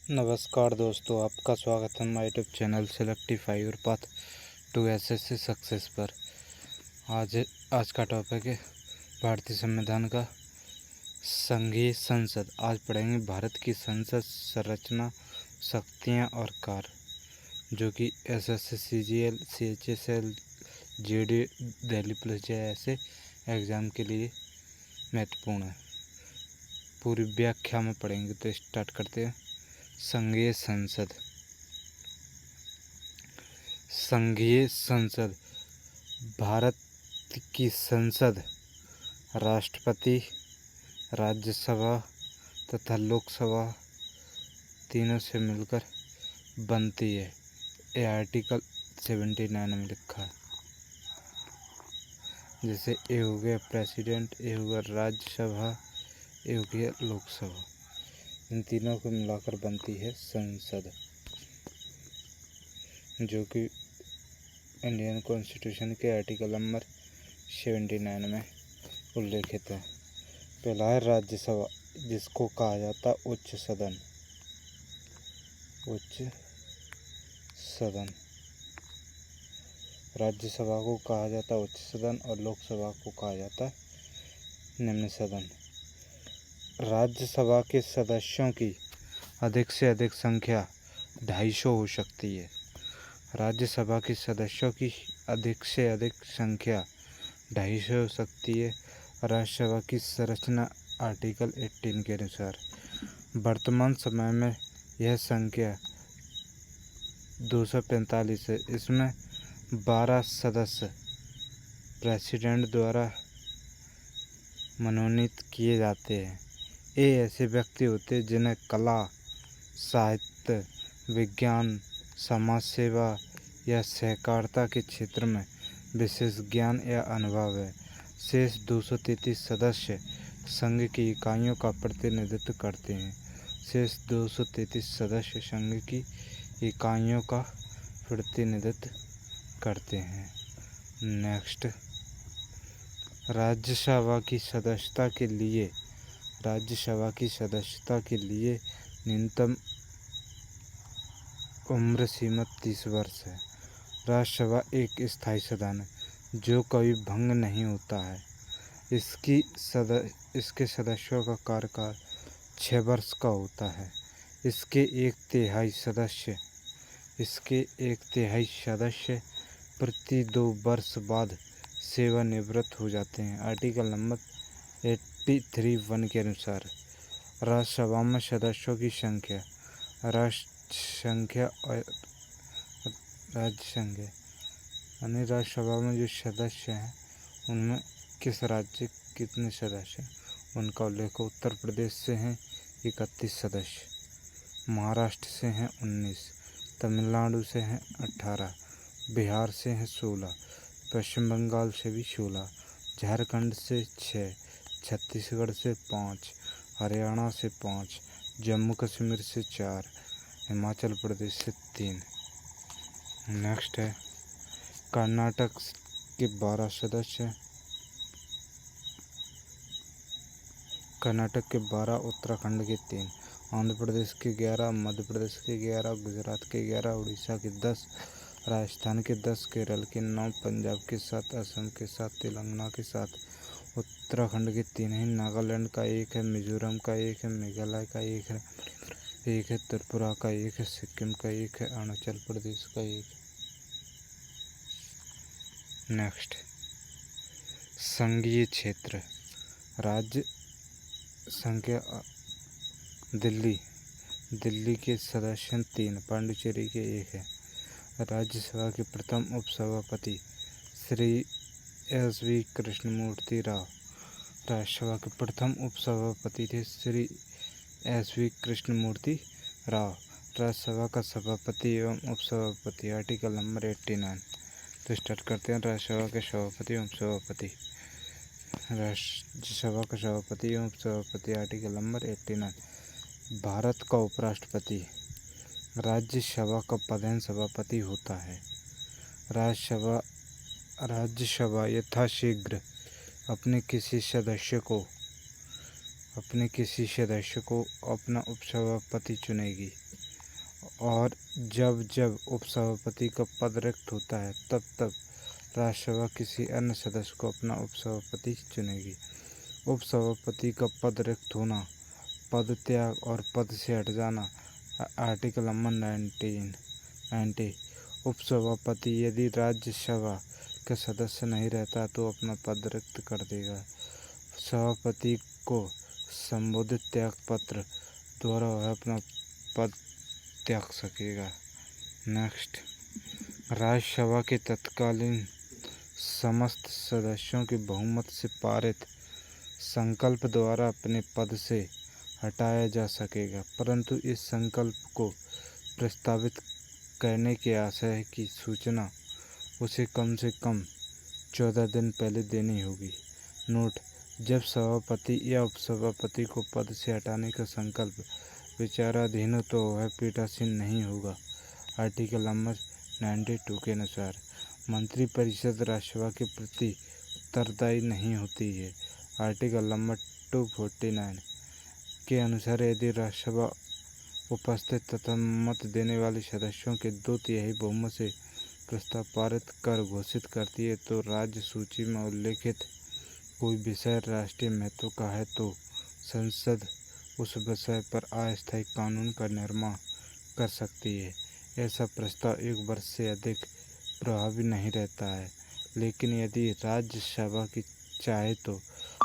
नमस्कार दोस्तों, आपका स्वागत है हमारे यूट्यूब चैनल सेलेक्टिफाई और पाथ टू एसएससी सक्सेस पर। आज का टॉपिक है भारतीय संविधान का संघीय संसद। आज पढ़ेंगे भारत की संसद संरचना, शक्तियाँ और कार्य, जो कि SSC, CGL, CHSL, GD, Delhi police जैसे एग्ज़ाम के लिए महत्वपूर्ण है। पूरी व्याख्या में पढ़ेंगे, तो स्टार्ट करते हैं। संघीय संसद। संघीय संसद भारत की संसद राष्ट्रपति, राज्यसभा तथा लोकसभा तीनों से मिलकर बनती है। ये आर्टिकल 79 में लिखा है। जैसे ये हो गया प्रेसिडेंट, ये हो गया राज्यसभा, ये हो गया लोकसभा। इन तीनों को मिलाकर बनती है संसद, जो कि इंडियन कॉन्स्टिट्यूशन के आर्टिकल नंबर 79 में उल्लेखित है। पहला है राज्यसभा, जिसको कहा जाता है उच्च सदन। उच्च सदन। राज्यसभा को कहा जाता है उच्च सदन और लोकसभा को कहा जाता है निम्न सदन। राज्यसभा के सदस्यों की अधिक से अधिक संख्या 250 हो सकती है। राज्यसभा के सदस्यों की अधिक से अधिक संख्या 250 हो सकती है। राज्यसभा की संरचना आर्टिकल 18 के अनुसार वर्तमान समय में यह संख्या 245 है। इसमें 12 सदस्य प्रेसिडेंट द्वारा मनोनीत किए जाते हैं। ये ऐसे व्यक्ति होते हैं जिन्हें कला, साहित्य, विज्ञान, समाज सेवा या सहकारिता के क्षेत्र में विशेष ज्ञान या अनुभव है। शेष 233 सदस्य संघ की इकाइयों का प्रतिनिधित्व करते हैं। शेष 233 सदस्य संघ की इकाइयों का प्रतिनिधित्व करते हैं। नेक्स्ट, राज्यसभा की सदस्यता के लिए न्यूनतम उम्र सीमा 30 वर्ष है। राज्यसभा एक स्थायी सदन है जो कभी भंग नहीं होता है। इसके सदस्यों का कार्यकाल 6 वर्ष का होता है। इसके एक तिहाई सदस्य प्रति 2 वर्ष बाद सेवानिवृत्त हो जाते हैं। आर्टिकल नंबर 83(1) के अनुसार राज्यसभा में सदस्यों की संख्या यानी राज्यसभा में जो सदस्य हैं उनमें किस राज्य कितने सदस्य हैं उनका उल्लेख। उत्तर प्रदेश से हैं 31 सदस्य, महाराष्ट्र से हैं 19, तमिलनाडु से हैं 18, बिहार से हैं 16, पश्चिम बंगाल से भी 16, झारखंड से 6, छत्तीसगढ़ से 5, हरियाणा से 5, जम्मू कश्मीर से 4, हिमाचल प्रदेश से 3। नेक्स्ट है कर्नाटक के 12 सदस्य, कर्नाटक के 12, उत्तराखंड के 3, आंध्र प्रदेश के 11, मध्य प्रदेश के 11, गुजरात के 11, उड़ीसा के 10, राजस्थान के 10, केरल के 9, पंजाब के 7, असम के 7, तेलंगाना के 7, उत्तराखंड के 3 है, नागालैंड का 1 है, मिजोरम का 1 है, मेघालय का 1 है, त्रिपुरा का 1 है, सिक्किम का 1 है, अरुणाचल प्रदेश का 1 है। नेक्स्ट, संघीय क्षेत्र। राज्य संख्या दिल्ली के सदस्य 3, पांडिचेरी के 1 है। राज्यसभा के प्रथम उपसभापति श्री एस.वी. कृष्णमूर्ति राव। राज्यसभा के प्रथम उपसभापति थे श्री एस.वी. कृष्णमूर्ति राव। राज्यसभा का सभापति एवं उपसभापति आर्टिकल नंबर 89। तो स्टार्ट करते हैं। राज्यसभा के सभापति एवं उपसभापति। राज्यसभा का सभापति एवं उपसभापति आर्टिकल नंबर 89। भारत का उपराष्ट्रपति राज्यसभा का प्रधान सभापति होता है। राज्यसभा यथाशीघ्र अपने किसी सदस्य को अपना उपसभापति चुनेगी। और जब जब उपसभापति का पद रिक्त होता है तब तब राज्यसभा किसी अन्य सदस्य को अपना उपसभापति चुनेगी। उपसभापति का पद रिक्त होना, पद त्याग और पद से हट जाना। Article number 90। उपसभापति यदि राज्यसभा का सदस्य नहीं रहता तो अपना पद रिक्त कर देगा। सभापति को संबोधित त्याग पत्र द्वारा वह अपना पद त्याग सकेगा। नेक्स्ट, राज्यसभा के तत्कालीन समस्त सदस्यों के बहुमत से पारित संकल्प द्वारा अपने पद से हटाया जा सकेगा, परंतु इस संकल्प को प्रस्तावित करने के आशय की सूचना उसे कम से कम 14 दिन पहले देनी होगी। नोट, जब सभापति या उपसभापति को पद से हटाने का संकल्प विचाराधीन हो तो वह पीठासीन नहीं होगा। आर्टिकल नंबर 92 के अनुसार मंत्रिपरिषद राज्यसभा के प्रति उत्तरदायी नहीं होती है। आर्टिकल नंबर 249 के अनुसार यदि राज्यसभा उपस्थित तथा मत देने वाले सदस्यों के 2/3 बहुमत से प्रस्ताव पारित कर घोषित करती है तो राज्य सूची में उल्लेखित कोई विषय राष्ट्रीय महत्व का है तो संसद उस विषय पर अस्थायी कानून का निर्माण कर सकती है। ऐसा प्रस्ताव 1 वर्ष से अधिक प्रभावी नहीं रहता है, लेकिन यदि राज्यसभा की चाहे तो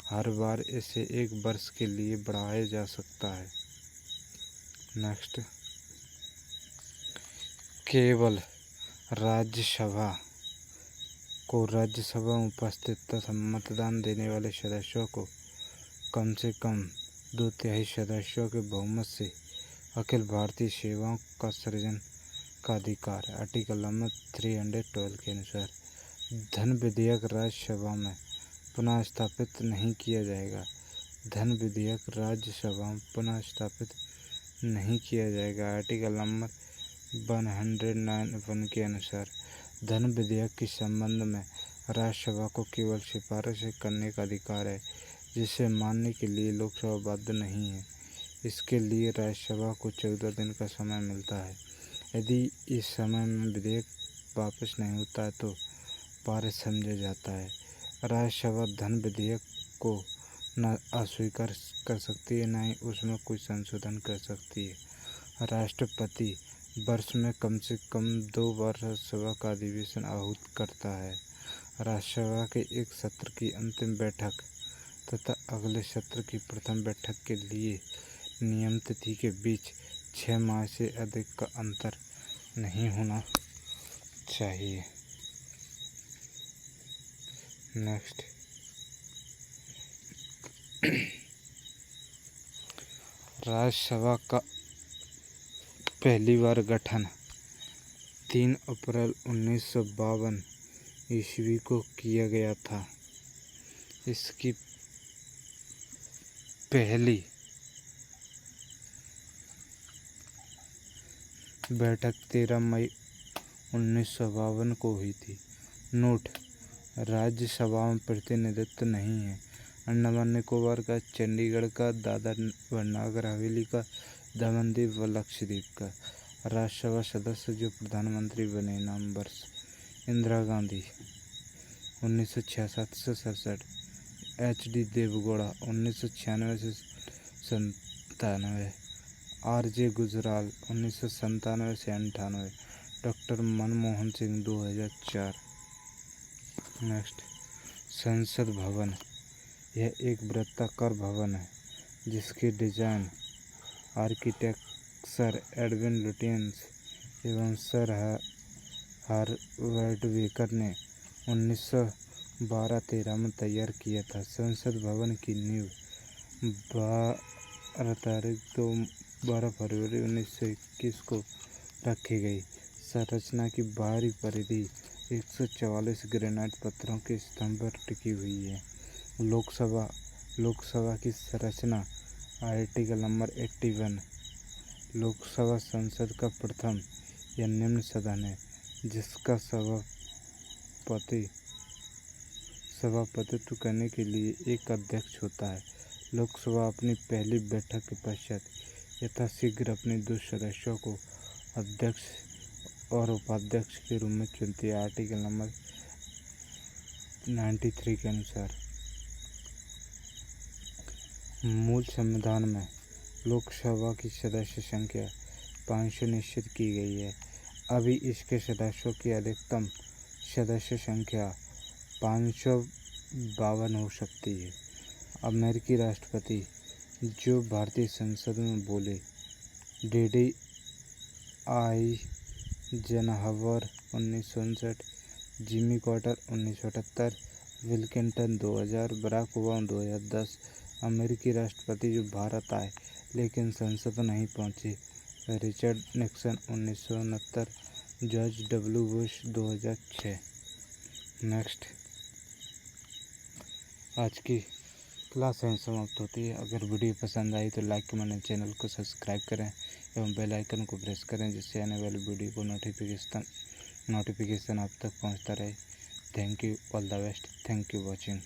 हर बार इसे 1 वर्ष के लिए बढ़ाया जा सकता है। नेक्स्ट, केवल राज्यसभा को राज्यसभा में उपस्थित तथा मतदान देने वाले सदस्यों को कम से कम 2/3 सदस्यों के बहुमत से अखिल भारतीय सेवाओं का सृजन का अधिकार। आर्टिकल नंबर 312 के अनुसार धन विधेयक राज्यसभा में पुनः स्थापित नहीं किया जाएगा। धन विधेयक राज्यसभा में पुनः स्थापित नहीं किया जाएगा। आर्टिकल नंबर 109(1) के अनुसार धन विधेयक के संबंध में राज्यसभा को केवल सिफारिश करने का अधिकार है, जिसे मानने के लिए लोकसभा बाध्य नहीं है। इसके लिए राज्यसभा को 14 दिन का समय मिलता है। यदि इस समय में विधेयक वापस नहीं होता है तो पारित समझा जाता है। राज्यसभा धन विधेयक को न अस्वीकार कर सकती है, न ही उसमें कोई संशोधन कर सकती है। राष्ट्रपति वर्ष में कम से कम 2 बार राज्यसभा का अधिवेशन आहूत करता है। राज्यसभा के एक सत्र की अंतिम बैठक तथा अगले सत्र की प्रथम बैठक के लिए नियम तिथि के बीच 6 माह से अधिक का अंतर नहीं होना चाहिए। नेक्स्ट, राज्यसभा का पहली बार गठन 3 अप्रैल 1952 ईस्वी को किया गया था। इसकी पहली बैठक 13 मई 1952 को हुई थी। नोट, राज्यसभा में प्रतिनिधित्व नहीं है। अंडमान निकोबार का, चंडीगढ़ का, दादर नगर हवेली का, दमन-दीव व लक्षद्वीप का। राज्यसभा सदस्य जो प्रधानमंत्री बने। नाम वर्ष: इंदिरा गांधी 1966 से 67, HD देवेगौड़ा 1996 से 97, RJ गुजराल 1997 से 98, डॉक्टर मनमोहन सिंह 2004। नेक्स्ट, संसद भवन। यह एक वृत्ताकार भवन है जिसकी design architect sir Edwin Lutyens एवं सर हार्वर्ड बेकर ने 1912-13 में तैयार किया था। संसद भवन की नींव 12 फरवरी 1921 को रखी गई। संरचना की बाहरी परिधि 144 ग्रेनाइट पत्थरों के स्तंभ पर टिकी हुई है। लोकसभा की संरचना। Article number 81। लोकसभा संसद का प्रथम या निम्न सदन है जिसका सभापतित्व करने के लिए एक अध्यक्ष होता है। लोकसभा अपनी पहली बैठक के पश्चात यथाशीघ्र अपने 2 सदस्यों को अध्यक्ष और उपाध्यक्ष के रूप में चुनती है। आर्टिकल नंबर 93 के अनुसार मूल संविधान में लोकसभा की सदस्य संख्या 500 निश्चित की गई है। अभी इसके सदस्यों की अधिकतम सदस्य संख्या 552 हो सकती है। अमेरिकी राष्ट्रपति जो भारतीय संसद में बोले, डेडी Eisenhower 1959, Jimmy Carter 1978, Bill Clinton 2000, Barack Obama 2010। अमेरिकी राष्ट्रपति जो भारत आए लेकिन संसद नहीं पहुंचे, Richard Nixon 1969, George W Bush 2006। Next, आज की क्लास यहीं समाप्त होती है। अगर वीडियो पसंद आई तो लाइक कमेंट, चैनल को सब्सक्राइब करें एवं बेल आइकन को प्रेस करें, जिससे आने वाली वीडियो को नोटिफिकेशन आप तक पहुंचता रहे। Thank you, all the best, thank you watching.